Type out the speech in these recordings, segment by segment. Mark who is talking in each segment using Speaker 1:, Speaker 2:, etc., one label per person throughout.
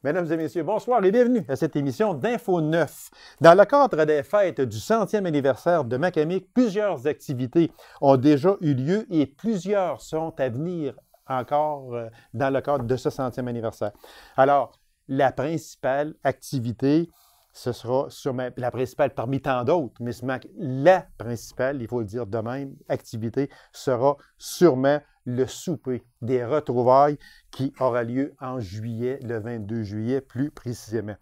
Speaker 1: Mesdames et messieurs, bonsoir et bienvenue à cette émission d'Info 9. Dans le cadre des fêtes du 100e anniversaire de Macamic, plusieurs activités ont déjà eu lieu et plusieurs sont à venir encore dans le cadre de ce 100e anniversaire. Alors, la principale activité, ce sera sûrement la principale parmi tant d'autres, mais la principale, il faut le dire de même, activité sera sûrement le souper des retrouvailles qui aura lieu en juillet, le 22 juillet plus précisément.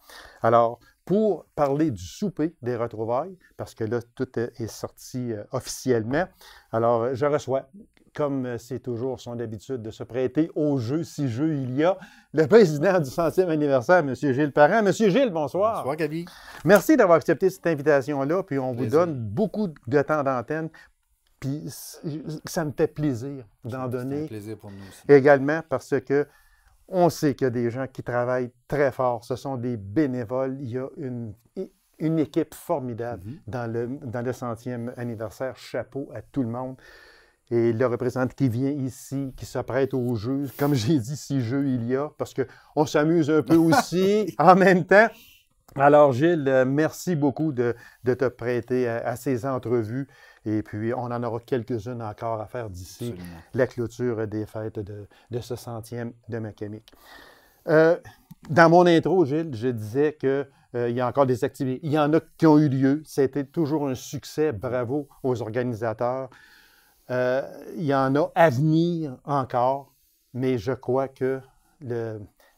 Speaker 1: Alors, pour parler du souper des retrouvailles, parce que là, tout est sorti officiellement, alors je reçois, comme c'est toujours son habitude de se prêter au jeu, si jeu il y a, le président du 100e anniversaire, M. Gilles Parent. M. Gilles, bonsoir.
Speaker 2: Bonsoir, Gabi.
Speaker 1: Merci d'avoir accepté cette invitation-là, puis on vous donne beaucoup de temps d'antenne. Puis ça me fait plaisir d'en donner.
Speaker 2: C'est un plaisir pour nous aussi.
Speaker 1: Également parce que on sait qu'il y a des gens qui travaillent très fort. Ce sont des bénévoles. Il y a une équipe formidable dans le 100e anniversaire. Chapeau à tout le monde. Et le représentant qui vient ici, qui s'apprête au jeu, comme j'ai dit, si jeu il y a, parce qu'on s'amuse un peu aussi en même temps. Alors Gilles, merci beaucoup de te prêter à ces entrevues. Et puis, on en aura quelques-unes encore à faire d'ici la clôture des fêtes de ce 100e de Macamic. Dans mon intro, Gilles, je disais qu'il y a encore des activités. Il y en a qui ont eu lieu. C'était toujours un succès. Bravo aux organisateurs. Il y en a à venir encore, mais je crois que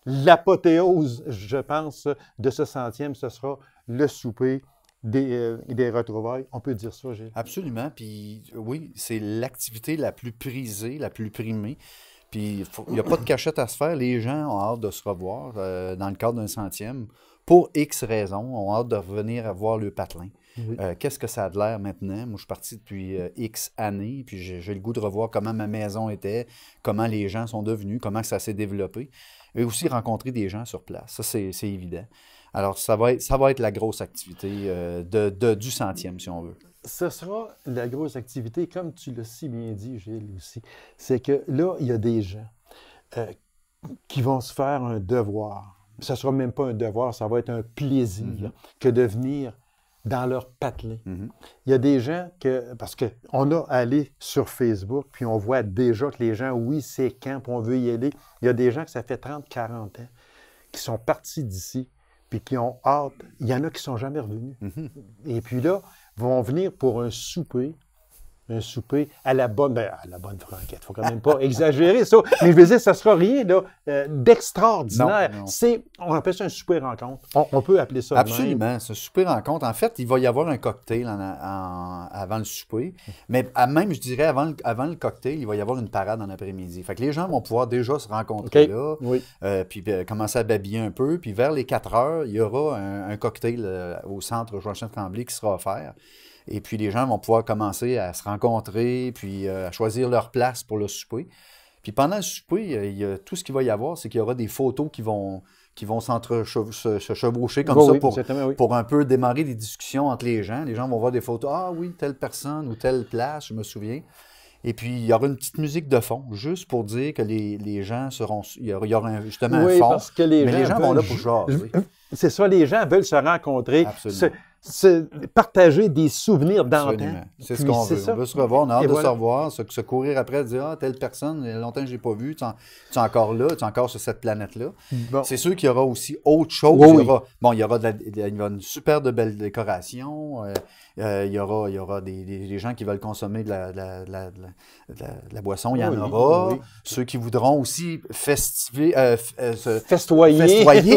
Speaker 1: l'apothéose, je pense, de ce 100e, ce sera le souper des retrouvailles. On peut dire ça, Gilles?
Speaker 2: Absolument. Puis oui, c'est l'activité la plus prisée, la plus primée. Puis il n'y a pas de cachette à se faire. Les gens ont hâte de se revoir dans le cadre d'un 100e. Pour X raisons, ont hâte de revenir voir le patelin. Oui. Qu'est-ce que ça a de l'air maintenant? Moi, je suis parti depuis X années, puis j'ai le goût de revoir comment ma maison était, comment les gens sont devenus, comment ça s'est développé. Et aussi rencontrer des gens sur place. Ça, c'est évident. Alors, ça va être la grosse activité du 100e, si on veut.
Speaker 1: Ce sera la grosse activité, comme tu l'as si bien dit, Gilles, aussi. C'est que là, il y a des gens qui vont se faire un devoir. Ce ne sera même pas un devoir, ça va être un plaisir que de venir dans leur patelin. Il y a des gens parce qu'on a allé sur Facebook, puis on voit déjà que les gens, oui, c'est quand, puis on veut y aller. Il y a des gens que ça fait 30-40 ans qui sont partis d'ici, puis qui ont hâte. Il y en a qui ne sont jamais revenus. Et puis là, vont venir pour un souper à la bonne franquette. Il ne faut quand même pas exagérer ça. Mais je veux dire, ça ne sera rien d'extraordinaire. On appelle ça un souper rencontre. On peut appeler ça
Speaker 2: absolument, c'est un souper rencontre. En fait, il va y avoir un cocktail avant le souper. Mais même, je dirais, avant le cocktail, il va y avoir une parade en après-midi. Fait que les gens vont pouvoir déjà se rencontrer là, puis commencer à babiller un peu. Puis vers les 4 heures, il y aura un cocktail au centre Joachim-Tremblay qui sera offert. Et puis, les gens vont pouvoir commencer à se rencontrer, puis à choisir leur place pour le souper. Puis, pendant le souper, tout ce qu'il va y avoir, c'est qu'il y aura des photos qui vont se chevaucher comme ça pour un peu démarrer des discussions entre les gens. Les gens vont voir des photos. Ah oui, telle personne ou telle place, je me souviens. Et puis, il y aura une petite musique de fond, juste pour dire que les gens seront... Il y aura justement un fond,
Speaker 1: parce que les gens
Speaker 2: vont là pour jaser.
Speaker 1: C'est ça, les gens veulent se rencontrer, partager des souvenirs d'antan.
Speaker 2: C'est ce qu'on veut. On veut se revoir, on a hâte de se revoir, se courir après, dire « Ah, telle personne, il y a longtemps que je ne l'ai pas vue, tu es encore là, tu es encore sur cette planète-là. Bon. » C'est sûr qu'il y aura aussi autre chose. Il y aura une super de belle décoration. Il y aura des gens qui veulent consommer de la boisson, il y en aura. Ceux qui voudront aussi festoyer,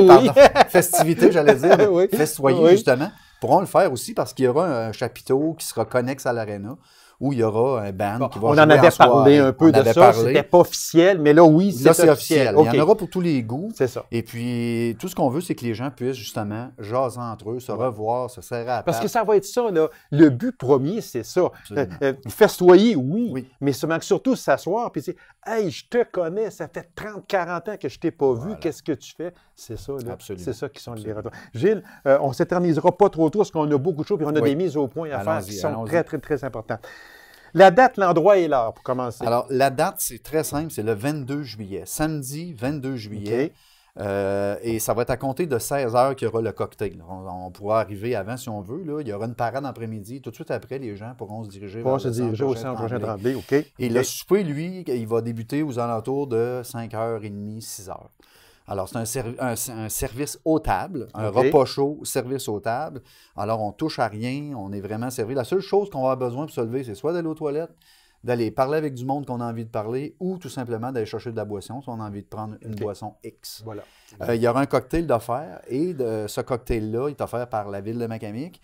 Speaker 2: pardon. Festivité, j'allais dire. Festoyer, justement. Pourront le faire aussi parce qu'il y aura un chapiteau qui sera connexe à l'aréna où il y aura un band qui va jouer.
Speaker 1: On en avait parlé un peu de ça, c'était pas officiel, mais là, oui, c'est officiel.
Speaker 2: Il y en aura pour tous les goûts.
Speaker 1: C'est ça.
Speaker 2: Et puis, tout ce qu'on veut, c'est que les gens puissent justement jaser entre eux, se revoir, se serrer à la table.
Speaker 1: Parce que ça va être ça, là. Le but premier, c'est ça. Festoyer, oui, mais surtout s'asseoir puis dire « Hey, je te connais, ça fait 30-40 ans que je t'ai pas vu, qu'est-ce que tu fais? » C'est ça, là. C'est ça qui sont les retours. Gilles, on ne s'éternisera pas trop tôt parce qu'on a beaucoup de choses et on a des mises au point à faire qui sont très, très, très importantes. La date, l'endroit et l'heure pour commencer.
Speaker 2: Alors, la date, c'est très simple, c'est le 22 juillet. Samedi 22 juillet Et ça va être à compter de 16 heures qu'il y aura le cocktail. On pourra arriver avant si on veut. Là. Il y aura une parade après-midi. Tout de suite après, les gens pourront se diriger vers
Speaker 1: au centre Roger Tremblay. OK.
Speaker 2: Et le souper, lui, il va débuter aux alentours de 5h30, 6h. Alors, c'est un service aux tables, un repas chaud, service aux tables. Alors, on touche à rien, on est vraiment servi. La seule chose qu'on va avoir besoin pour se lever, c'est soit d'aller aux toilettes, d'aller parler avec du monde qu'on a envie de parler, ou tout simplement d'aller chercher de la boisson si on a envie de prendre une boisson X.
Speaker 1: Voilà.
Speaker 2: Il y aura un cocktail d'offert, et ce cocktail-là est offert par la ville de Macamic.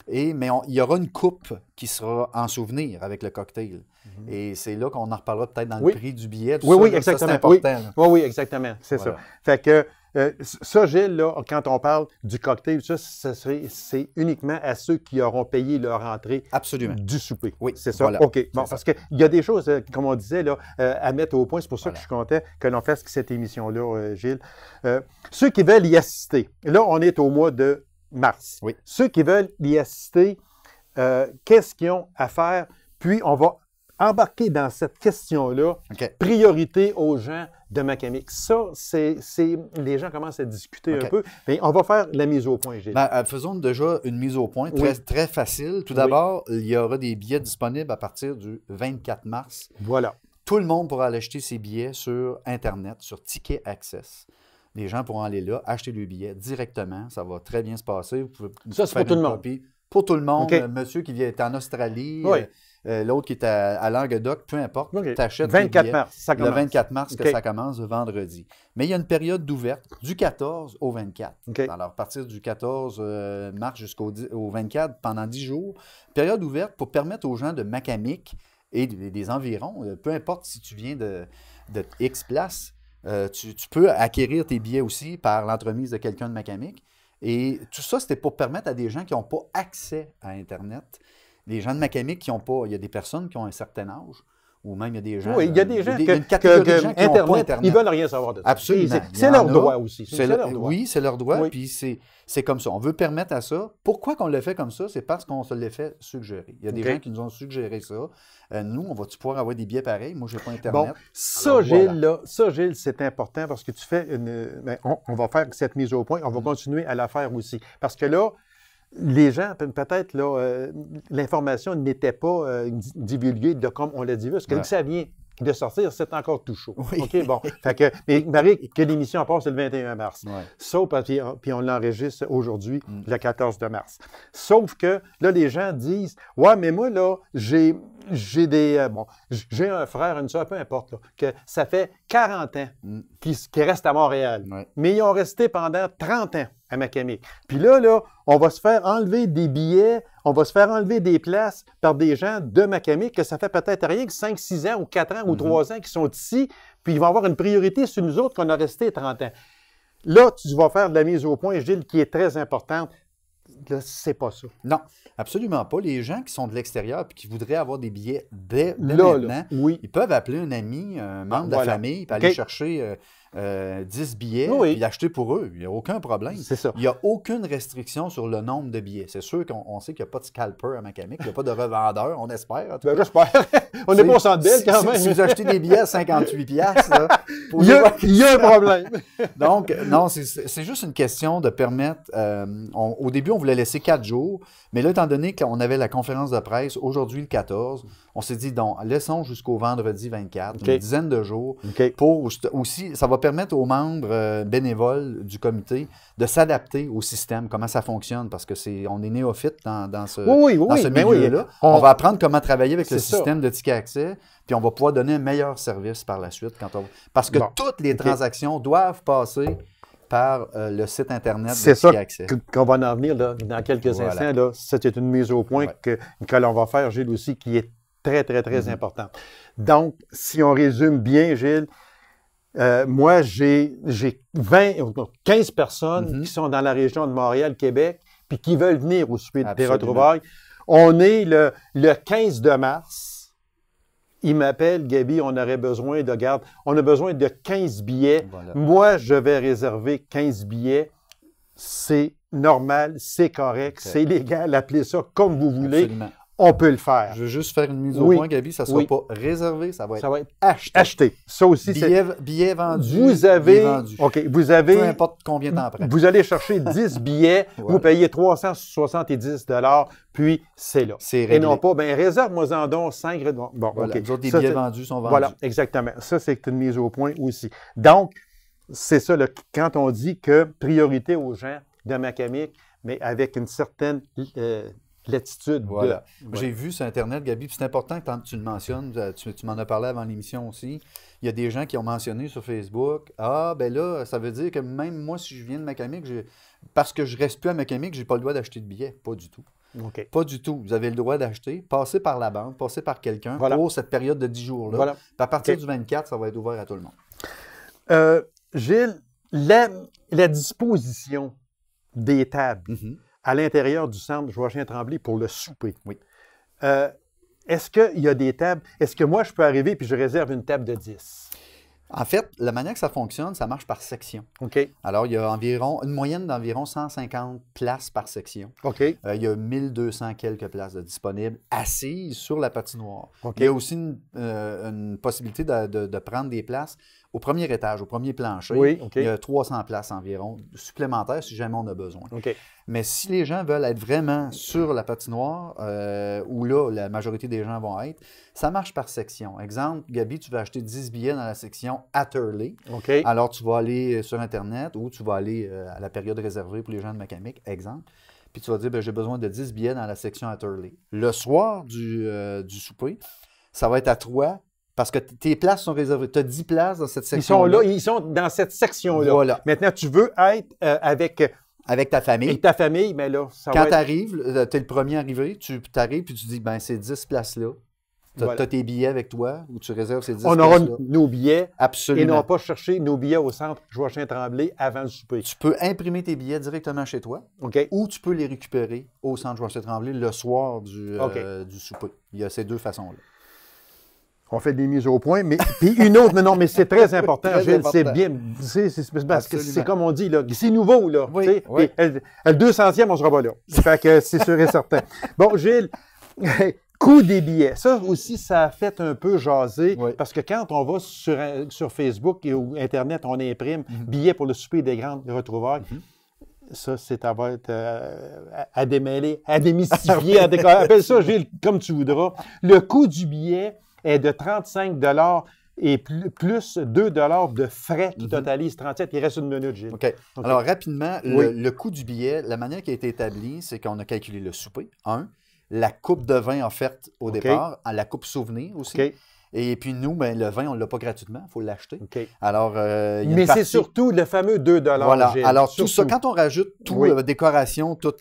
Speaker 2: Mais il y aura une coupe qui sera en souvenir avec le cocktail. Et c'est là qu'on en reparlera peut-être dans le prix du billet.
Speaker 1: Oui, exactement. Ça, c'est important. Oui, exactement. C'est ça. Fait que ça, Gilles, là, quand on parle du cocktail, c'est uniquement à ceux qui auront payé leur entrée du souper.
Speaker 2: Oui,
Speaker 1: c'est ça. Voilà. OK. Bon, parce qu'il y a des choses, comme on disait, là, à mettre au point. C'est pour ça que je suis content que l'on fasse cette émission-là, Gilles. Ceux qui veulent y assister, là, on est au mois de mars.
Speaker 2: Oui.
Speaker 1: Ceux qui veulent y assister, qu'est-ce qu'ils ont à faire? Puis, on va embarquer dans cette question-là. Priorité aux gens de Macamic. Ça, les gens commencent à discuter un peu. Mais on va faire la mise au point, Gilles.
Speaker 2: Faisons déjà une mise au point très, très facile. Tout d'abord, il y aura des billets disponibles à partir du 24 mars.
Speaker 1: Voilà.
Speaker 2: Tout le monde pourra aller acheter ses billets sur Internet, sur Ticket Access. Les gens pourront aller là, acheter le billet directement. Ça va très bien se passer. Vous pouvez
Speaker 1: ça, c'est pour tout le monde.
Speaker 2: Pour tout le monde. Monsieur qui est en Australie, l'autre qui est à Languedoc, peu importe. T'achètes
Speaker 1: 24 mars, ça commence.
Speaker 2: Le 24 mars que ça commence, le vendredi. Mais il y a une période d'ouverte du 14 au 24. Alors, à partir du 14 mars jusqu'au 24, pendant 10 jours, période ouverte pour permettre aux gens de Macamic et des environs, peu importe si tu viens de X place, tu peux acquérir tes billets aussi par l'entremise de quelqu'un de Macamic. Et tout ça, c'était pour permettre à des gens qui n'ont pas accès à Internet, les gens de Macamic qui n'ont pas... Il y a des personnes qui ont un certain âge, ou même il y a des gens...
Speaker 1: Oui, il y a des gens
Speaker 2: qui n'ont pas Internet.
Speaker 1: Ils ne veulent rien savoir de ça.
Speaker 2: Absolument.
Speaker 1: C'est leur droit aussi.
Speaker 2: Oui, c'est leur droit, puis c'est comme ça. On veut permettre à ça. Pourquoi qu'on le fait comme ça? C'est parce qu'on se l'est fait suggérer. Il y a des gens qui nous ont suggéré ça. Nous, on va-tu pouvoir avoir des billets pareils? Moi, je n'ai pas Internet.
Speaker 1: Bon, ça, Gilles, c'est important parce que tu fais on va faire cette mise au point. On va continuer à la faire aussi. Parce que là, les gens, peut-être, l'information n'était pas divulguée de comme on l'a dit. Parce que ça vient de sortir, c'est encore tout chaud.
Speaker 2: Oui.
Speaker 1: OK, bon. Fait que, mais Marie, que l'émission passe le 21 mars.
Speaker 2: Ouais.
Speaker 1: Sauf, puis on l'enregistre aujourd'hui, le 14 de mars. Sauf que, là, les gens disent, ouais, mais moi, là, j'ai un frère, une soeur, peu importe, là, que ça fait 40 ans qu'ils restent à Montréal.
Speaker 2: Ouais.
Speaker 1: Mais ils ont resté pendant 30 ans à Macamic. Puis là, on va se faire enlever des billets, on va se faire enlever des places par des gens de Macamic que ça fait peut-être rien que 5, 6 ans ou 4 ans ou 3 ans qui sont ici, puis ils vont avoir une priorité sur nous autres qu'on a resté 30 ans. Là, tu vas faire de la mise au point, Gilles, qui est très importante. Là, c'est pas ça.
Speaker 2: Non, absolument pas. Les gens qui sont de l'extérieur et qui voudraient avoir des billets dès maintenant, ils peuvent appeler un ami, un membre de la famille, puis aller chercher 10 billets et acheter pour eux. Il n'y a aucun problème.
Speaker 1: C'est ça.
Speaker 2: Il n'y a aucune restriction sur le nombre de billets. C'est sûr qu'on sait qu'il n'y a pas de scalper à Macamic, il n'y a pas de revendeur, on espère. En tout cas.
Speaker 1: J'espère. On n'est pas au Centre Bell quand même.
Speaker 2: Si vous achetez des billets à 58$, là,
Speaker 1: il y a un problème.
Speaker 2: Donc, non, c'est juste une question de permettre... au début, on voulait laisser 4 jours, mais là, étant donné qu'on avait la conférence de presse aujourd'hui, le 14, on s'est dit, donc, laissons jusqu'au vendredi 24, une dizaine de jours, pour aussi, ça va permettre aux membres bénévoles du comité de s'adapter au système, comment ça fonctionne, parce que on est néophyte dans ce milieu-là. On va apprendre comment travailler avec le système de ticket accès, puis on va pouvoir donner un meilleur service par la suite. Parce que toutes les transactions doivent passer par le site Internet de Ticket Accès.
Speaker 1: C'est ça qu'on va en venir dans quelques instants. Là, c'est une mise au point que l'on va faire, Gilles, aussi, qui est très, très, très importante. Donc, si on résume bien, Gilles, moi, j'ai 15 personnes qui sont dans la région de Montréal, Québec, puis qui veulent venir au souper des retrouvailles. On est le 15 de mars. Il m'appelle, Gaby, on aurait besoin on a besoin de 15 billets. Voilà. Moi, je vais réserver 15 billets. C'est normal, c'est correct, c'est légal, appelez ça comme vous voulez.
Speaker 2: Absolument.
Speaker 1: on peut le faire.
Speaker 2: Je veux juste faire une mise au point, Gabi. Ça ne sera pas réservé, ça va être
Speaker 1: acheté. Ça aussi,
Speaker 2: billet vendu.
Speaker 1: Vous avez... OK, vous avez...
Speaker 2: Peu importe combien de temps après.
Speaker 1: Vous allez chercher 10 billets, vous payez 370 $, puis c'est là.
Speaker 2: C'est réglé.
Speaker 1: Et non pas, bien, réserve-moi-en donc 5. Bon,
Speaker 2: voilà.
Speaker 1: OK.
Speaker 2: Les autres, des billets vendus sont vendus.
Speaker 1: Voilà, exactement. Ça, c'est une mise au point aussi. Donc, c'est ça, quand on dit que priorité aux gens de Macamic, mais avec une certaine latitude.
Speaker 2: Voilà. J'ai vu sur Internet, Gabi, puis c'est important que tu le mentionnes, tu m'en as parlé avant l'émission aussi. Il y a des gens qui ont mentionné sur Facebook, ah, ben là, ça veut dire que même moi, si je viens de Macamic, parce que je ne reste plus à Macamic, je n'ai pas le droit d'acheter de billets. Pas du tout.
Speaker 1: Okay.
Speaker 2: Pas du tout. Vous avez le droit d'acheter, passer par la banque, passer par quelqu'un pour cette période de 10 jours-là.
Speaker 1: Voilà.
Speaker 2: Puis à partir du 24, ça va être ouvert à tout le monde.
Speaker 1: Gilles, la disposition des tables à l'intérieur du centre Joachim-Tremblay pour le souper.
Speaker 2: Oui.
Speaker 1: Est-ce qu'il y a des tables? Est-ce que moi, je peux arriver et je réserve une table de 10?
Speaker 2: En fait, la manière que ça fonctionne, ça marche par section.
Speaker 1: OK.
Speaker 2: Alors, il y a une moyenne d'environ 150 places par section.
Speaker 1: OK.
Speaker 2: Il y a 1200 quelques places disponibles assises sur la patinoire.
Speaker 1: OK.
Speaker 2: Il y a aussi une possibilité de prendre des places au premier étage, au premier plancher.
Speaker 1: Oui, OK.
Speaker 2: Il y a 300 places environ supplémentaires si jamais on a besoin.
Speaker 1: OK.
Speaker 2: Mais si les gens veulent être vraiment sur la patinoire, où là, la majorité des gens vont être, ça marche par section. Exemple, Gabi, tu vas acheter 10 billets dans la section Atterley.
Speaker 1: OK.
Speaker 2: Alors, tu vas aller sur Internet ou tu vas aller à la période réservée pour les gens de Macamic, exemple. Puis tu vas dire, j'ai besoin de 10 billets dans la section Atterley. Le soir du souper, ça va être à toi. Parce que tes places sont réservées. Tu as 10 places dans cette section-là.
Speaker 1: Ils sont dans cette section-là.
Speaker 2: Voilà.
Speaker 1: Maintenant, tu veux être
Speaker 2: avec ta famille.
Speaker 1: Avec ta famille, mais là, ça
Speaker 2: Quand
Speaker 1: va
Speaker 2: tu arrives, tu es le premier arrivé, tu arrives puis tu dis, ben c'est 10 places-là. Tu as tes billets avec toi ou tu réserves ces 10 places-là.
Speaker 1: On aura nos billets.
Speaker 2: Absolument.
Speaker 1: Et non pas chercher nos billets au centre Joachim-Tremblay avant le souper.
Speaker 2: Tu peux imprimer tes billets directement chez toi.
Speaker 1: OK.
Speaker 2: Ou tu peux les récupérer au centre Joachim-Tremblay le soir du souper. Il y a ces deux façons-là.
Speaker 1: On fait des mises au point, mais puis une autre, mais c'est très important, Gilles, c'est bien, parce que c'est comme on dit, là, c'est nouveau, là,
Speaker 2: oui, oui.
Speaker 1: Le 200e, on sera pas là. Fait que c'est sûr et certain. Bon, Gilles, coût des billets, ça aussi, ça a fait un peu jaser, parce que quand on va sur Facebook ou Internet, on imprime billets pour le souper des grandes retrouvailles. Ça, c'est à démêler, à démystifier, appelle ça, Gilles, comme tu voudras. Le coût du billet est de 35 $ et plus 2 $ de frais qui totalisent 37. Il reste une minute, Gilles.
Speaker 2: OK. Alors, rapidement, le coût du billet, la manière qui a été établie, c'est qu'on a calculé le souper, la coupe de vin offerte au départ, la coupe souvenir aussi. Et puis nous, ben, le vin, on ne l'a pas gratuitement, il faut l'acheter. Alors,
Speaker 1: mais c'est surtout le fameux 2 $.
Speaker 2: Voilà.
Speaker 1: Gilles.
Speaker 2: Alors, tout ça, quand on rajoute tout, décoration, tout,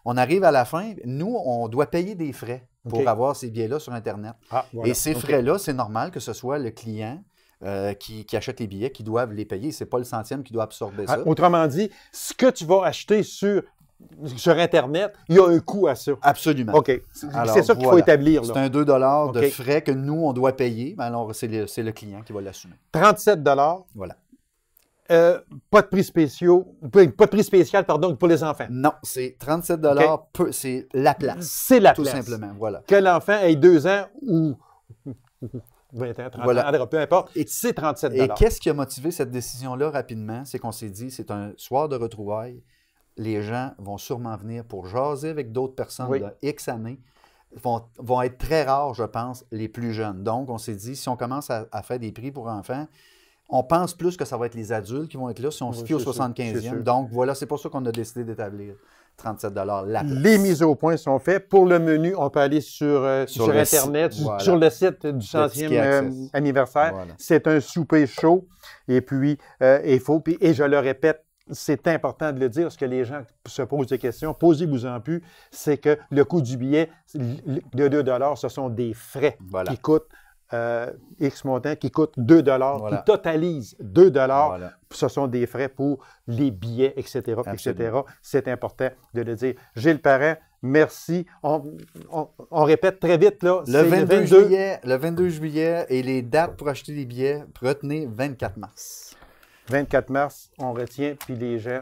Speaker 2: on arrive à la fin, nous, on doit payer des frais pour avoir ces billets-là sur Internet. Et ces frais-là, c'est normal que ce soit le client qui achète les billets qui doivent les payer. Ce n'est pas le centième qui doit absorber ça.
Speaker 1: Autrement dit, ce que tu vas acheter sur Internet, il y a un coût à ça.
Speaker 2: Absolument.
Speaker 1: OK. C'est ça qu'il faut établir.
Speaker 2: C'est un 2 $ de frais que nous, on doit payer. Mais alors, c'est le client qui va l'assumer.
Speaker 1: 37 $.
Speaker 2: Voilà.
Speaker 1: Pas de prix spécial, pour les enfants.
Speaker 2: Non, c'est 37 $, c'est la place.
Speaker 1: C'est la place.
Speaker 2: Tout simplement, voilà.
Speaker 1: Que l'enfant ait 2 ans ou 20 ans, 30 ans, peu importe, c'est 37 $.
Speaker 2: Et qu'est-ce qui a motivé cette décision-là rapidement? C'est qu'on s'est dit, c'est un soir de retrouvailles. Les gens vont sûrement venir pour jaser avec d'autres personnes de X années. Vont être très rares, je pense, les plus jeunes. Donc, on s'est dit, si on commence à faire des prix pour enfants, on pense plus que ça va être les adultes qui vont être là si on se fie au 75e. Donc, voilà, c'est pour ça qu'on a décidé d'établir 37 $ la place.
Speaker 1: Les mises au point sont faites. Pour le menu, on peut aller sur Internet, sur le site du 100e anniversaire. Voilà. C'est un souper chaud. Et puis, et je le répète, c'est important de le dire, parce que les gens se posent des questions. Posez-vous-en plus. C'est que le coût du billet de 2 $, ce sont des frais qui coûtent X montant, qui coûtent 2 $, qui totalisent 2 $. Ce sont des frais pour les billets, etc. etc. C'est important de le dire. Gilles Parent, merci. On répète très vite, là.
Speaker 2: Le 22 juillet et les dates pour acheter des billets, retenez 24 mars.
Speaker 1: 24 mars, on retient, puis les gens,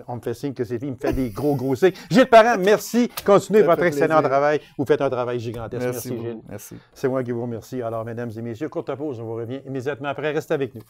Speaker 1: on me fait signe que c'est fini, il me fait des gros signes. Gilles Parent, merci. Continuez votre excellent travail. Vous faites un travail gigantesque. Merci Gilles.
Speaker 2: Merci.
Speaker 1: C'est moi qui vous remercie. Alors, mesdames et messieurs, courte pause, on vous revient immédiatement après. Restez avec nous.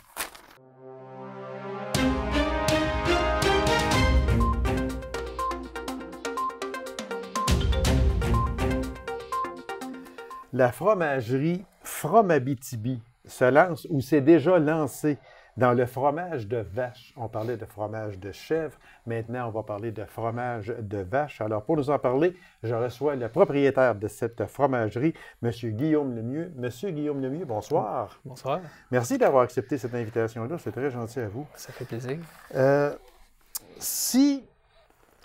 Speaker 1: La fromagerie From-Abitibi se lance ou s'est déjà lancée dans le fromage de vache. On parlait de fromage de chèvre. Maintenant, on va parler de fromage de vache. Alors, pour nous en parler, je reçois le propriétaire de cette fromagerie, M. Guillaume Lemieux. Monsieur Guillaume Lemieux, bonsoir.
Speaker 3: Bonsoir.
Speaker 1: Merci d'avoir accepté cette invitation-là. C'est très gentil à vous.
Speaker 3: Ça fait plaisir.
Speaker 1: Si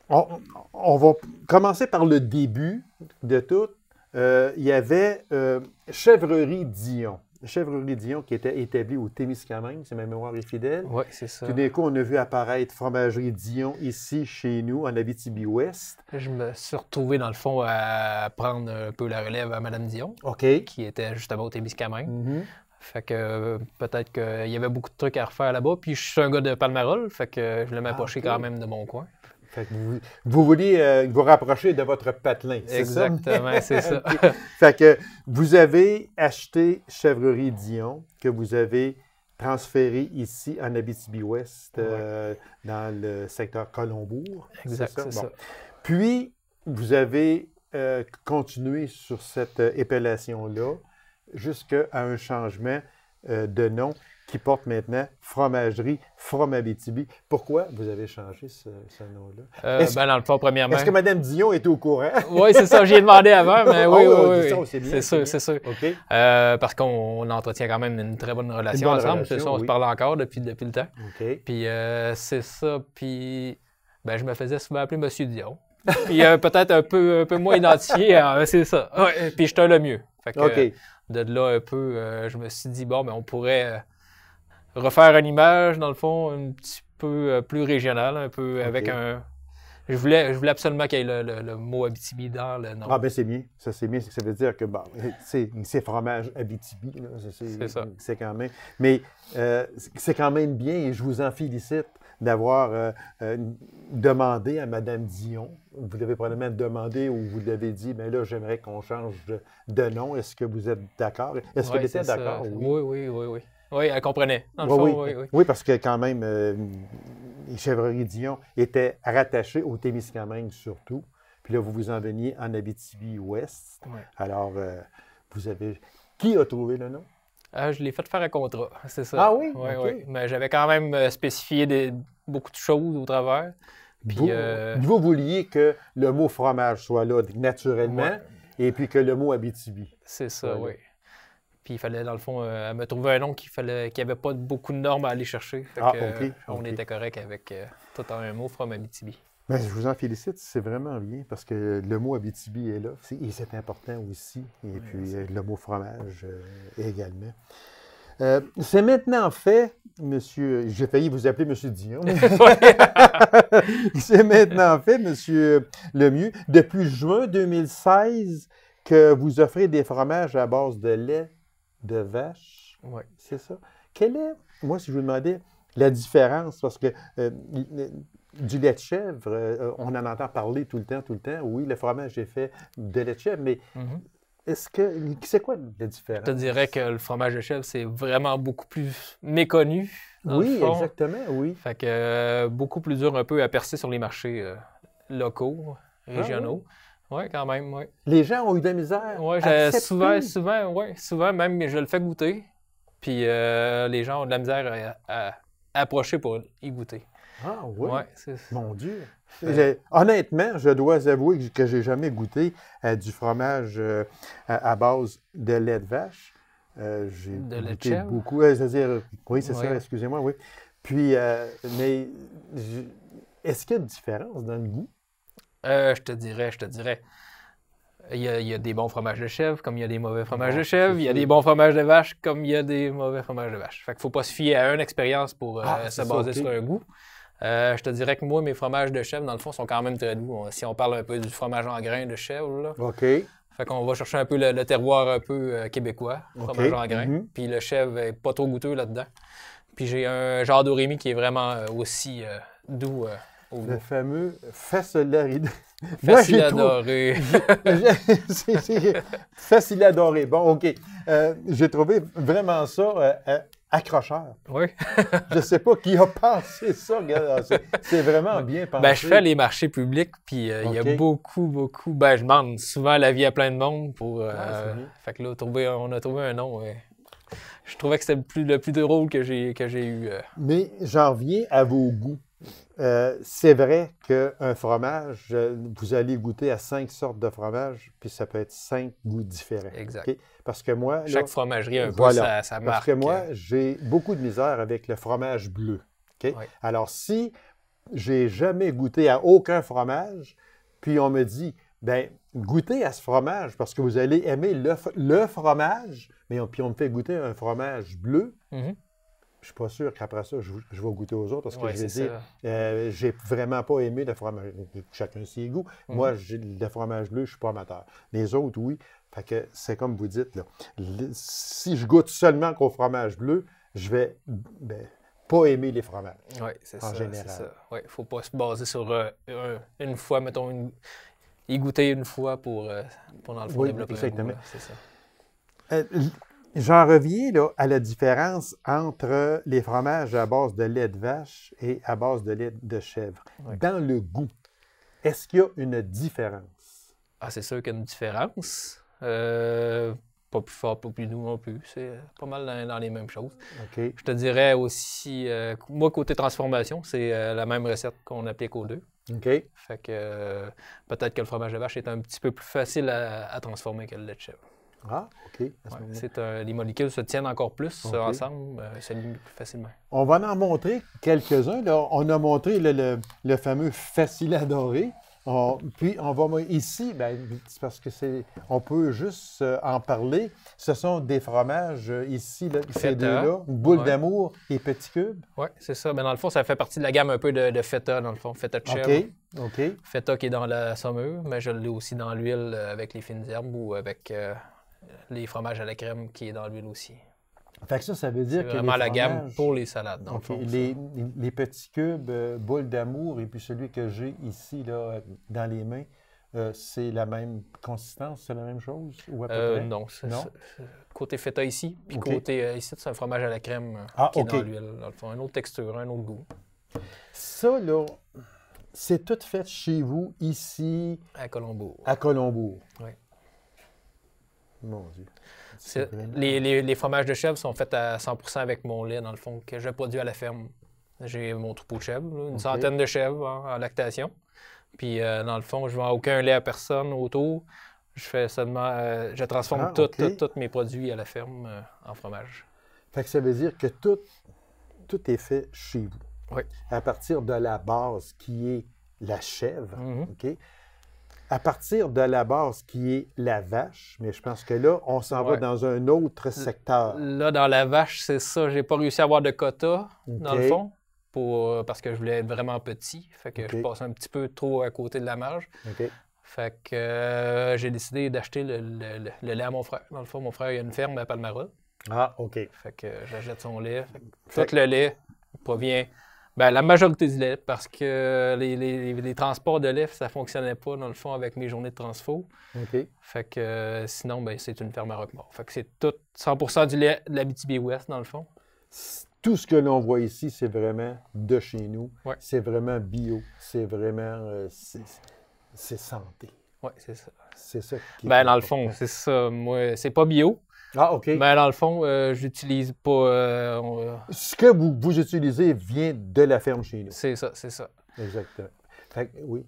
Speaker 1: on va commencer par le début de tout, il y avait Chèvrerie Dion. Chèvrerie Dion qui était établie au Témiscamingue, si ma mémoire est fidèle.
Speaker 3: Oui, c'est ça.
Speaker 1: Tout d'un coup, on a vu apparaître Fromagerie Dion ici, chez nous, en Abitibi-Ouest.
Speaker 3: Je me suis retrouvé, dans le fond, à prendre un peu la relève à Mme Dion,
Speaker 1: OK.
Speaker 3: qui était justement au Témiscamingue.
Speaker 1: Mm-hmm.
Speaker 3: Fait que peut-être qu'il y avait beaucoup de trucs à refaire là-bas. Puis je suis un gars de Palmarol, fait que je voulais m'approcher quand même de mon coin.
Speaker 1: Fait que vous vouliez vous rapprocher de votre patelin, c'est ça?
Speaker 3: Exactement, c'est ça.
Speaker 1: Fait que vous avez acheté Chèvrerie Dion, que vous avez transféré ici en Abitibi-Ouest, dans le secteur Colombourg.
Speaker 3: Exact, c'est ça.
Speaker 1: Puis, vous avez continué sur cette épellation-là jusqu'à un changement de nom qui porte maintenant Fromagerie From-Abitibi. Pourquoi vous avez changé ce nom-là?
Speaker 3: Dans le fond, premièrement...
Speaker 1: Est-ce que Mme Dion est au courant?
Speaker 3: Oui, c'est ça, j'y ai demandé avant, mais oui.
Speaker 1: C'est
Speaker 3: sûr, c'est sûr.
Speaker 1: OK.
Speaker 3: Parce qu'on entretient quand même une très bonne relation ensemble. C'est ça, on se parle encore depuis le temps.
Speaker 1: OK.
Speaker 3: Puis c'est ça, puis je me faisais souvent appeler Monsieur Dion. Puis peut-être un peu moins identifié, c'est ça. Ouais, puis j'étais le mieux. Fait que,
Speaker 1: OK.
Speaker 3: De là un peu, je me suis dit, on pourrait refaire une image, dans le fond, un petit peu plus régionale, un peu avec un... Je voulais absolument qu'il y ait le mot Abitibi dans le nom.
Speaker 1: Ah, bien, c'est bien. Ça, c'est bien. Ça veut dire que, c'est fromage Abitibi. Là.
Speaker 3: C'est ça.
Speaker 1: C'est quand même... Mais c'est quand même bien, et je vous en félicite d'avoir demandé à Mme Dion. Vous l'avez probablement demandé ou vous l'avez dit, bien là, j'aimerais qu'on change de nom. Est-ce que vous êtes d'accord? Est-ce qu'elle était d'accord?
Speaker 3: Oui. Oui, elle comprenait. Dans le fond, oui.
Speaker 1: Oui, parce que quand même, Chèvrerie Dion était rattachée au Témiscamingue surtout. Puis là, vous vous en veniez en Abitibi-Ouest.
Speaker 3: Ouais.
Speaker 1: Alors, vous avez... Qui a trouvé le nom?
Speaker 3: Je l'ai fait faire un contrat, c'est ça.
Speaker 1: Ah oui?
Speaker 3: Oui,
Speaker 1: okay.
Speaker 3: oui. Mais j'avais quand même spécifié beaucoup de choses au travers. Puis,
Speaker 1: vous vouliez que le mot fromage soit là naturellement, et puis que le mot Abitibi.
Speaker 3: C'est ça, oui. Puis il fallait, dans le fond, me trouver un nom qu'il n'y avait pas beaucoup de normes à aller chercher. Fait que, on était correct avec tout un mot From-Abitibi.
Speaker 1: Bien, je vous en félicite, c'est vraiment bien, parce que le mot Abitibi est là, et c'est important aussi, et puis le mot fromage également. C'est maintenant fait, monsieur, j'ai failli vous appeler monsieur Dion. C'est maintenant fait, monsieur Lemieux, depuis juin 2016 que vous offrez des fromages à base de lait de vache.
Speaker 3: Oui.
Speaker 1: C'est ça. Quelle est, moi, si je vous demandais la différence, parce que du lait de chèvre, on en entend parler tout le temps. Oui, le fromage est fait de lait de chèvre, mais c'est quoi la différence?
Speaker 3: Je te dirais que le fromage de chèvre, c'est vraiment beaucoup plus méconnu.
Speaker 1: Oui, exactement, oui.
Speaker 3: Fait que beaucoup plus dur un peu à percer sur les marchés locaux, régionaux. Oui, quand même, oui.
Speaker 1: Les gens ont eu de la misère.
Speaker 3: Oui, souvent même, je le fais goûter. Puis les gens ont de la misère à approcher pour y goûter.
Speaker 1: Ah oui?
Speaker 3: Ouais, c'est...
Speaker 1: Mon Dieu! Honnêtement, je dois avouer que j'ai jamais goûté du fromage à base de lait de vache. J'ai goûté beaucoup. C'est-à-dire, oui, c'est ça, excusez-moi, oui. Puis, mais est-ce qu'il y a une différence dans le goût?
Speaker 3: Je te dirais. Il y a des bons fromages de chèvre, comme il y a des mauvais fromages de chèvre. Il y a des bons fromages de vache, comme il y a des mauvais fromages de vache. Fait qu'il ne faut pas se fier à une expérience pour se baser sur un goût. Je te dirais que moi, mes fromages de chèvre, dans le fond, sont quand même très doux. Si on parle un peu du fromage en grains de chèvre, là.
Speaker 1: OK.
Speaker 3: Fait qu'on va chercher un peu le terroir un peu québécois, fromage en grains. Puis le chèvre n'est pas trop goûteux là-dedans. Puis j'ai un genre d'Orémy qui est vraiment aussi doux au
Speaker 1: Le
Speaker 3: goût.
Speaker 1: fameux Facile
Speaker 3: Facile à adorer.
Speaker 1: C'est facile à adorer. Bon, OK. J'ai trouvé vraiment ça accrocheur.
Speaker 3: Oui.
Speaker 1: Je ne sais pas qui a pensé ça. Regarde, c'est vraiment bien pensé.
Speaker 3: Ben, je fais les marchés publics, puis il y a
Speaker 1: OK.
Speaker 3: beaucoup. Ben, je demande souvent l'avis à plein de monde pour.
Speaker 1: c'est bien.
Speaker 3: Fait que là, on a trouvé un nom. Je trouvais que c'était le plus drôle que j'ai eu.
Speaker 1: Mais j'en reviens à vos goûts. C'est vrai qu'un fromage, vous allez goûter à 5 sortes de fromage, puis ça peut être 5 goûts différents.
Speaker 3: Exact.
Speaker 1: OK? Parce que moi,
Speaker 3: Chaque
Speaker 1: là,
Speaker 3: fromagerie a un peu
Speaker 1: voilà.
Speaker 3: sa
Speaker 1: Parce
Speaker 3: marque.
Speaker 1: que moi, j'ai beaucoup de misère avec le fromage bleu. OK?
Speaker 3: Ouais.
Speaker 1: Alors, si j'ai jamais goûté à aucun fromage, puis on me dit, ben goûtez à ce fromage parce que vous allez aimer le fromage, mais puis on me fait goûter un fromage bleu,
Speaker 3: Mhm.
Speaker 1: je suis pas sûr qu'après ça, je vais goûter aux autres parce que
Speaker 3: Ouais,
Speaker 1: je vais
Speaker 3: c'est
Speaker 1: dire, j'ai vraiment pas aimé le fromage. Chacun ses goûts.
Speaker 3: Mhm.
Speaker 1: Moi, le fromage bleu, je suis pas amateur. Les autres, oui. Fait que c'est comme vous dites, là. Si je goûte seulement qu'au fromage bleu, je vais pas aimer les fromages.
Speaker 3: Oui, c'est
Speaker 1: En
Speaker 3: ça.
Speaker 1: général.
Speaker 3: C'est ça. Ouais, faut pas se baser sur une fois, mettons, y goûter une fois pour dans le fond,
Speaker 1: Oui,
Speaker 3: développer
Speaker 1: exactement.
Speaker 3: un goût. Là. C'est ça.
Speaker 1: J'en reviens là, à la différence entre les fromages à base de lait de vache et à base de lait de chèvre.
Speaker 3: Oui.
Speaker 1: Dans le goût, est-ce qu'il y a une différence?
Speaker 3: Ah, c'est sûr qu'il y a une différence. Pas plus fort, pas plus doux non plus. C'est pas mal dans les mêmes choses.
Speaker 1: OK.
Speaker 3: Je te dirais aussi, moi, côté transformation, c'est la même recette qu'on applique aux deux.
Speaker 1: OK.
Speaker 3: Fait que peut-être que le fromage de vache est un petit peu plus facile à transformer que le lait de chèvre.
Speaker 1: Ah, OK. À ce
Speaker 3: Ouais,
Speaker 1: moment-là.
Speaker 3: les molécules se tiennent encore plus
Speaker 1: OK.
Speaker 3: ensemble, se lient plus facilement.
Speaker 1: On va en montrer quelques-uns. Là. On a montré le fameux facile à dorer. Puis on va ici, c'est parce que on peut juste en parler. Ce sont des fromages ici, là, ces
Speaker 3: Feta.
Speaker 1: deux-là, boule
Speaker 3: Ouais.
Speaker 1: d'amour et petit cube.
Speaker 3: Oui, c'est ça. Mais dans le fond, ça fait partie de la gamme un peu de feta, dans le fond. Feta de chèvre.
Speaker 1: OK. OK.
Speaker 3: Feta qui est dans la saumure, mais je l'ai aussi dans l'huile avec les fines herbes ou avec les fromages à la crème qui est dans l'huile aussi.
Speaker 1: Fait que ça veut dire
Speaker 3: C'est
Speaker 1: que
Speaker 3: vraiment
Speaker 1: les
Speaker 3: la gamme
Speaker 1: fromages-
Speaker 3: pour les salades, dans
Speaker 1: OK.
Speaker 3: le fond.
Speaker 1: Les petits cubes, boule d'amour, et puis celui que j'ai ici, là, dans les mains, c'est la même consistance, c'est la même chose? Ou à peu près?
Speaker 3: Non,
Speaker 1: Non?
Speaker 3: côté feta ici, puis
Speaker 1: OK.
Speaker 3: côté ici, c'est un fromage à la crème qui est
Speaker 1: OK.
Speaker 3: dans l'huile, dans le fond. Une autre texture, un autre goût.
Speaker 1: Ça, là, c'est tout fait chez vous, ici,
Speaker 3: À Colombo.
Speaker 1: à Colombourg.
Speaker 3: Oui.
Speaker 1: Mon Dieu. vraiment-
Speaker 3: Les fromages de chèvre sont faits à 100% avec mon lait, dans le fond, que je produis à la ferme. J'ai mon troupeau de chèvres, là, une
Speaker 1: OK.
Speaker 3: centaine de chèvres en lactation. Puis, dans le fond, je vends aucun lait à personne autour. Je fais seulement... je transforme
Speaker 1: Ah, OK.
Speaker 3: tous mes produits à la ferme en fromage.
Speaker 1: Fait que ça veut dire que tout est fait chez vous.
Speaker 3: Oui.
Speaker 1: À partir de la base qui est la chèvre,
Speaker 3: Mhm.
Speaker 1: OK? À partir de la base qui est la vache, mais je pense que là, on s'en va
Speaker 3: Ouais.
Speaker 1: dans un autre secteur.
Speaker 3: Là, dans la vache, c'est ça. J'ai pas réussi à avoir de quota, dans le
Speaker 1: OK.
Speaker 3: fond, parce que je voulais être vraiment petit. Fait que
Speaker 1: OK.
Speaker 3: je passe un petit peu trop à côté de la marge.
Speaker 1: OK?
Speaker 3: Fait que j'ai décidé d'acheter le lait à mon frère. Dans le fond, mon frère, il a une ferme à Palmara.
Speaker 1: Ah, OK.
Speaker 3: Fait que j'achète son lait. Fait que
Speaker 1: Fait-
Speaker 3: tout le lait provient... la majorité du lait, parce que les transports de lait, ça fonctionnait pas, dans le fond, avec mes journées de transfo.
Speaker 1: OK.
Speaker 3: Fait que sinon, c'est une ferme à Roquemort. Fait que c'est tout 100% du lait de l'Abitibi-Ouest, dans le fond.
Speaker 1: Tout ce que l'on voit ici, c'est vraiment de chez nous.
Speaker 3: Ouais.
Speaker 1: C'est vraiment bio. C'est vraiment... c'est santé.
Speaker 3: Oui, c'est ça.
Speaker 1: C'est ça qui est
Speaker 3: Dans le
Speaker 1: important.
Speaker 3: fond, c'est ça. Moi, c'est pas bio.
Speaker 1: Ah, OK.
Speaker 3: Mais dans le fond, j'utilise pas...
Speaker 1: Ce que vous utilisez vient de la ferme chez nous.
Speaker 3: c'est ça, c'est ça.
Speaker 1: Exactement. Fait que, oui.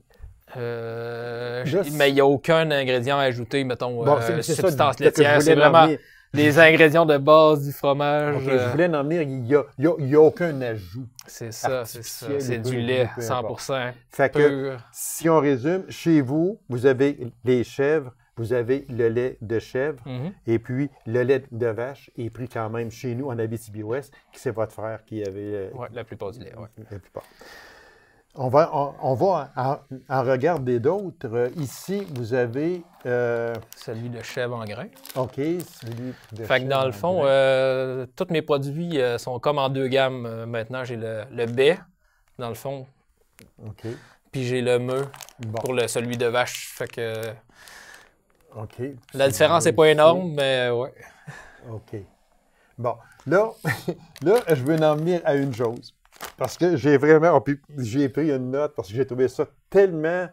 Speaker 3: Mais il n'y a aucun ingrédient ajouté, mettons,
Speaker 1: Bon, c'est ça
Speaker 3: substance
Speaker 1: que je
Speaker 3: laitière.
Speaker 1: voulais
Speaker 3: C'est
Speaker 1: en
Speaker 3: vraiment
Speaker 1: venir.
Speaker 3: les ingrédients de base du fromage.
Speaker 1: OK, je voulais en venir. Il n'y a aucun ajout.
Speaker 3: C'est ça, c'est ça.
Speaker 1: artificiel
Speaker 3: C'est
Speaker 1: ou
Speaker 3: du
Speaker 1: peu-
Speaker 3: lait
Speaker 1: peu
Speaker 3: 100%
Speaker 1: Fait que,
Speaker 3: pur.
Speaker 1: si on résume, chez vous, vous avez les chèvres, vous avez le lait de chèvre,
Speaker 3: Mhm.
Speaker 1: et puis le lait de vache est pris quand même chez nous en Abitibi-Ouest, qui c'est votre frère qui avait
Speaker 3: Ouais, la plupart du lait, ouais.
Speaker 1: la plupart. On va en regarder d'autres. Ici, vous avez...
Speaker 3: Celui de chèvre en grains.
Speaker 1: OK, celui de
Speaker 3: Fait que dans le fond, tous mes produits sont comme en 2 gammes. Maintenant, j'ai le baie, dans le fond.
Speaker 1: OK.
Speaker 3: Puis j'ai le meux pour celui de vache. Fait que...
Speaker 1: OK.
Speaker 3: La différence n'est pas énorme, mais ouais.
Speaker 1: OK. Bon, là, je veux en venir à une chose. Parce que j'ai vraiment... j'ai pris une note parce que j'ai trouvé ça tellement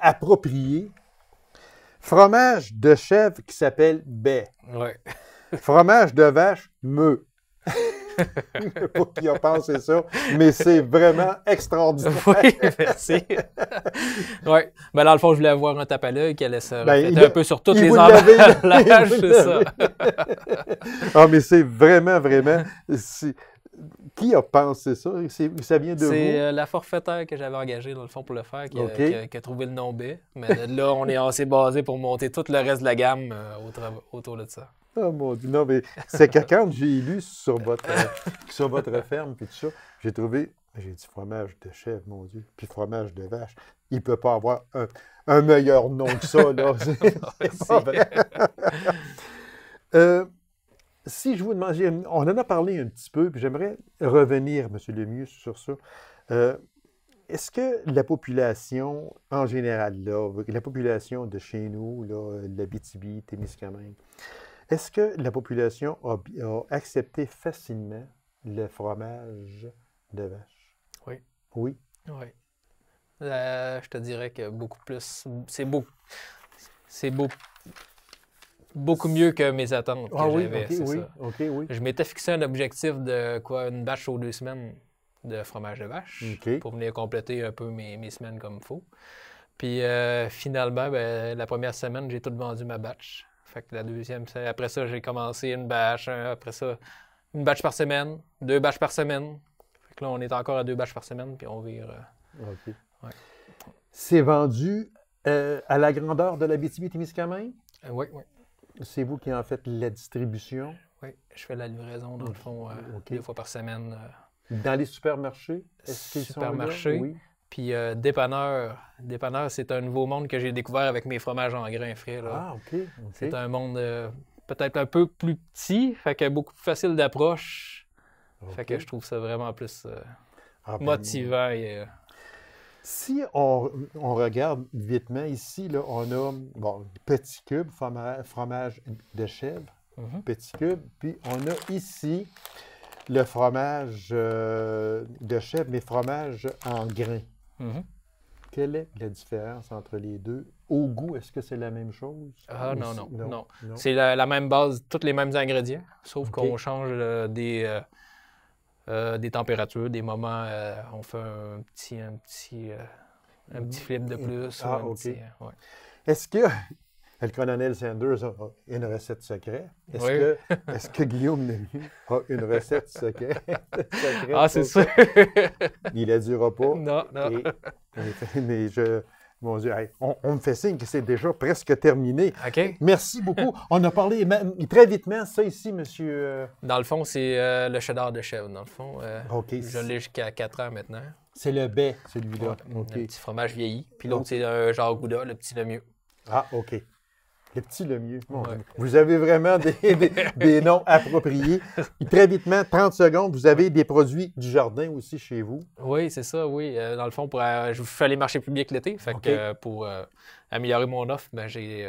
Speaker 1: approprié. Fromage de chèvre qui s'appelle baie.
Speaker 3: Ouais.
Speaker 1: Fromage de vache, meux. Je ne sais pas qui a pensé ça, mais c'est vraiment extraordinaire.
Speaker 3: Oui, merci. Oui. Ben dans le fond, je voulais avoir un tape à l'œil qui allait se refléter un peu sur toutes les emballages, c'est ça.
Speaker 1: Ah, mais c'est vraiment... Qui a pensé ça? Ça vient de vous?
Speaker 3: C'est la forfaitaire que j'avais engagée, dans le fond, pour le faire, qui a trouvé le nom B. Mais là, on s'est basé pour monter tout le reste de la gamme autour de ça.
Speaker 1: Oh mon Dieu, non, mais c'est que quand j'ai lu sur votre ferme, puis tout ça, j'ai dit fromage de chèvre, mon Dieu, puis fromage de vache. Il ne peut pas avoir un meilleur nom que ça, là. C'est pas vrai. Si je vous demande, on en a parlé un petit peu, puis j'aimerais revenir, M. Lemieux, sur ça. Est-ce que la population, en général, là, la population de chez nous, là, l'Abitibi, Témiscamingue, est-ce que la population a accepté facilement le fromage de vache?
Speaker 3: Oui.
Speaker 1: Oui?
Speaker 3: Oui. Je te dirais que beaucoup plus. C'est beaucoup mieux que mes attentes que j'avais, c'est ça.
Speaker 1: Oui.
Speaker 3: Je m'étais fixé un objectif de une batch aux 2 semaines de fromage de vache pour venir compléter un peu mes semaines comme il faut. Puis finalement, la première semaine, j'ai tout vendu ma batch. Fait que la deuxième, après ça, j'ai commencé une batch, après ça, une batch par semaine, 2 batches par semaine. Fait que là, on est encore à 2 batches par semaine, puis on vire.
Speaker 1: OK.
Speaker 3: Ouais.
Speaker 1: C'est vendu à la grandeur de l'Abitibi-Témiscamingue?
Speaker 3: Oui.
Speaker 1: C'est vous qui en faites la distribution?
Speaker 3: Oui, je fais la livraison, dans le fond, 2 fois par semaine.
Speaker 1: Dans les supermarchés?
Speaker 3: Est-ce qu'ils sont là? Oui. Puis dépanneur, c'est un nouveau monde que j'ai découvert avec mes fromages en grains frais. Là.
Speaker 1: Ah, OK.
Speaker 3: C'est un monde peut-être un peu plus petit, fait que beaucoup plus facile d'approche. Fait que je trouve ça vraiment plus motivant.
Speaker 1: Si on regarde vitement ici, là, on a petit cube, fromage de chèvre, petit cube, puis on a ici le fromage de chèvre, mais fromage en grains. Quelle est la différence entre les deux? Au goût, est-ce que c'est la même chose?
Speaker 3: Ah non. C'est la même base, tous les mêmes ingrédients, sauf qu'on change des températures, des moments, on fait un petit flip de plus.
Speaker 1: Ah, OK. Est-ce que le colonel Sanders a une recette secrète? Est-ce que Guillaume Lemieux a une recette secrète?
Speaker 3: Ah, c'est sûr!
Speaker 1: Il ne la dira pas.
Speaker 3: Non.
Speaker 1: Mais mon Dieu, on me fait signe que c'est déjà presque terminé.
Speaker 3: OK.
Speaker 1: Merci beaucoup. On a parlé très vitement, ça ici, monsieur...
Speaker 3: Dans le fond, c'est le cheddar de chèvre, dans le fond. Je l'ai jusqu'à 4 ans maintenant.
Speaker 1: C'est le baie, celui-là.
Speaker 3: Un petit fromage vieilli. Puis l'autre, c'est un genre Gouda, le petit Lemieux.
Speaker 1: Ah, OK. Le petit Lemieux. Vous avez vraiment des noms appropriés. Très vitement, 30 secondes, vous avez des produits du jardin aussi chez vous.
Speaker 3: Oui, c'est ça, oui. Dans le fond, je fais les marchés publics l'été. Fait que pour améliorer mon offre, j'ai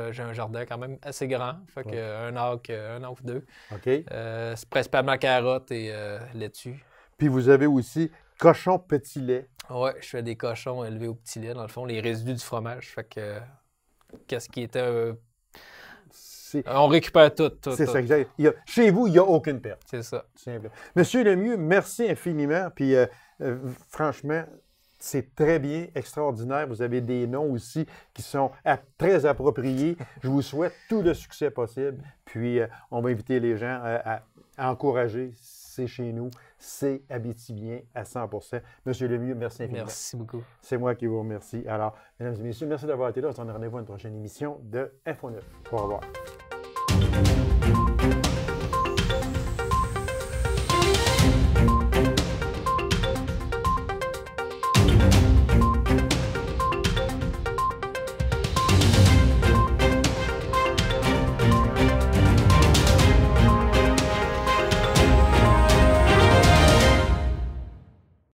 Speaker 3: un jardin quand même assez grand. Fait que un arc ou 2.
Speaker 1: OK.
Speaker 3: C'est principalement carottes et laitue.
Speaker 1: Puis vous avez aussi cochon petit lait.
Speaker 3: Oui, je fais des cochons élevés au petit lait, dans le fond, les résidus du fromage. Fait que qu'est-ce qui était... On récupère tout.
Speaker 1: C'est ça, exact. Chez vous, il n'y a aucune perte.
Speaker 3: C'est ça.
Speaker 1: Simple. Monsieur Lemieux, merci infiniment. Puis franchement, c'est très bien, extraordinaire. Vous avez des noms aussi qui sont très appropriés. Je vous souhaite tout le succès possible. Puis on va inviter les gens à encourager. C'est chez nous, c'est Abitibien à 100%. Monsieur Lemieux, merci infiniment.
Speaker 3: Merci beaucoup.
Speaker 1: C'est moi qui vous remercie. Alors, mesdames et messieurs, merci d'avoir été là. On se donne rendez-vous à une prochaine émission de Info 9. Au revoir.